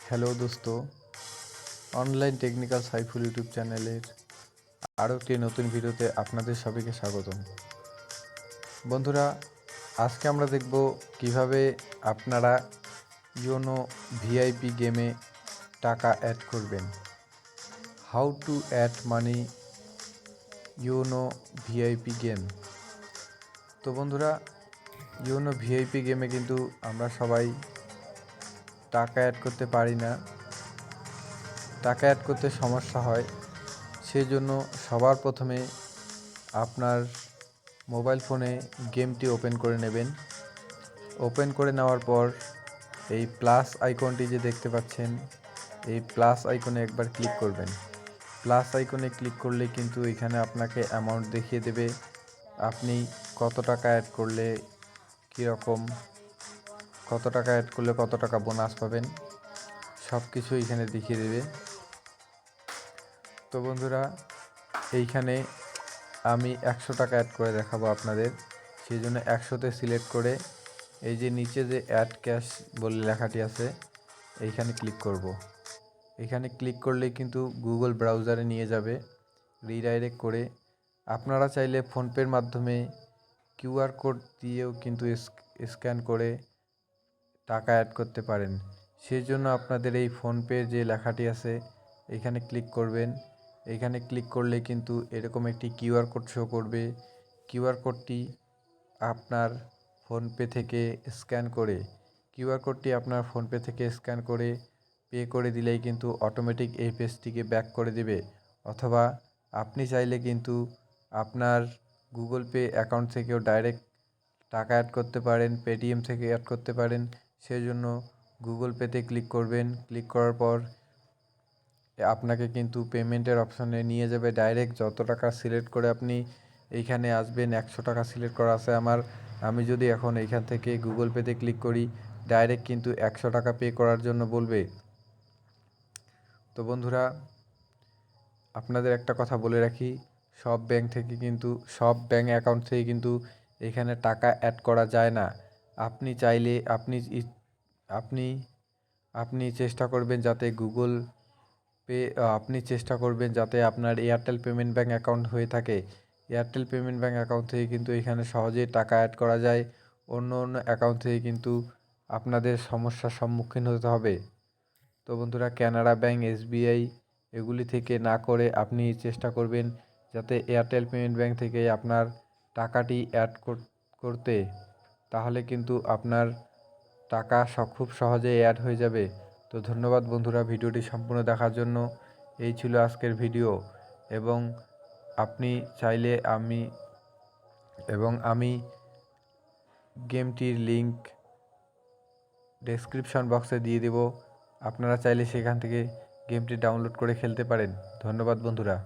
Hello দোস্ত, online technical Saiful YouTube চ্যানেলের আরও একটি নতুন ভিডিওতে আপনাদের সবাইকে স্বাগতম। বন্ধুরা, আজকে আমরা দেখব কিভাবে আপনারা ইওনো ভিআইপি গেমে টাকা অ্যাড করবেন। How to add money Yono VIP game. তো বন্ধুরা, ইওনো ভিআইপি গেমে কিন্তু আমরা সবাই টাকা অ্যাড করতে পারি না, টাকা অ্যাড করতে সমস্যা হয়। সেই জন্য সবার প্রথমে আপনার মোবাইল ফোনে গেমটি ওপেন করে নেবেন। ওপেন করে নেওয়ার পর এই প্লাস আইকনটি যে দেখতে পাচ্ছেন, এই প্লাস আইকনে একবার ক্লিক করবেন। প্লাস আইকনে ক্লিক করলে কিন্তু এখানে আপনাকে অ্যামাউন্ট দেখিয়ে দেবে, আপনি কত টাকা অ্যাড করলে কীরকম, কত টাকা অ্যাড করলে কত টাকা বোনাস পাবেন, সব কিছু এখানে দেখিয়ে দেবে। তো বন্ধুরা, এইখানে আমি 100 টাকা অ্যাড করে দেখাবো আপনাদের। সেই জন্য 100তে সিলেক্ট করে এই যে নিচে যে অ্যাড ক্যাশ বলে লেখাটি আছে, এইখানে ক্লিক করব। এখানে ক্লিক করলেই কিন্তু গুগল ব্রাউজারে নিয়ে যাবে রিডাইরেক্ট করে। আপনারা চাইলে ফোনপের মাধ্যমে কিউআর কোড দিয়েও কিন্তু স্ক্যান করে টাকা অ্যাড করতে পারেন। সেই জন্য আপনাদের এই ফোনপে যে লেখাটি আছে এখানে ক্লিক করবেন। এখানে ক্লিক করলে কিন্তু এরকম একটি কিউআর কোড শো করবে। কিউআর কোডটি আপনার ফোনপে থেকে স্ক্যান করে পে করে দিলেই কিন্তু অটোমেটিক এই পেজটিকে ব্যাক করে দেবে। অথবা আপনি চাইলে কিন্তু আপনার গুগল পে অ্যাকাউন্ট থেকেও ডাইরেক্ট টাকা অ্যাড করতে পারেন, পেটিএম থেকে অ্যাড করতে পারেন। সেই জন্য গুগল পেতে ক্লিক করবেন। ক্লিক করার পর আপনাকে কিন্তু পেমেন্টের অপশনে নিয়ে যাবে ডাইরেক্ট। যত টাকা সিলেক্ট করে আপনি এইখানে আসবেন, 100 টাকা সিলেক্ট করা আছে আমার। আমি যদি এখন এইখান থেকে গুগল পেতে ক্লিক করি, ডাইরেক্ট কিন্তু 100 টাকা পে করার জন্য বলবে। তো বন্ধুরা, আপনাদের একটা কথা বলে রাখি, সব ব্যাঙ্ক অ্যাকাউন্ট থেকে কিন্তু এখানে টাকা অ্যাড করা যায় না। আপনি চাইলে আপনি চেষ্টা করবেন যাতে আপনার এয়ারটেল পেমেন্ট ব্যাঙ্ক অ্যাকাউন্ট হয়ে থাকে। এয়ারটেল পেমেন্ট ব্যাঙ্ক অ্যাকাউন্ট থেকে কিন্তু এখানে সহজেই টাকা অ্যাড করা যায়। অন্য অ্যাকাউন্ট থেকে কিন্তু আপনাদের সমস্যার সম্মুখীন হতে হবে। তো বন্ধুরা, কানাড়া ব্যাঙ্ক, এসবিআই এগুলি থেকে না করে আপনি চেষ্টা করবেন যাতে এয়ারটেল পেমেন্ট ব্যাঙ্ক থেকে আপনার টাকাটি অ্যাড করতে। তাহলে কিন্তু আপনার টাকা খুব সহজেই অ্যাড হয়ে যাবে। তো ধন্যবাদ বন্ধুরা ভিডিওটি সম্পূর্ণ দেখার জন্য। এই ছিল আজকের ভিডিও। এবং আপনি চাইলে আমি গেমটির লিংক ডেসক্রিপশন বক্সে দিয়ে দেব। আপনারা চাইলে সেখান থেকে গেমটি ডাউনলোড করে খেলতে পারেন। ধন্যবাদ বন্ধুরা।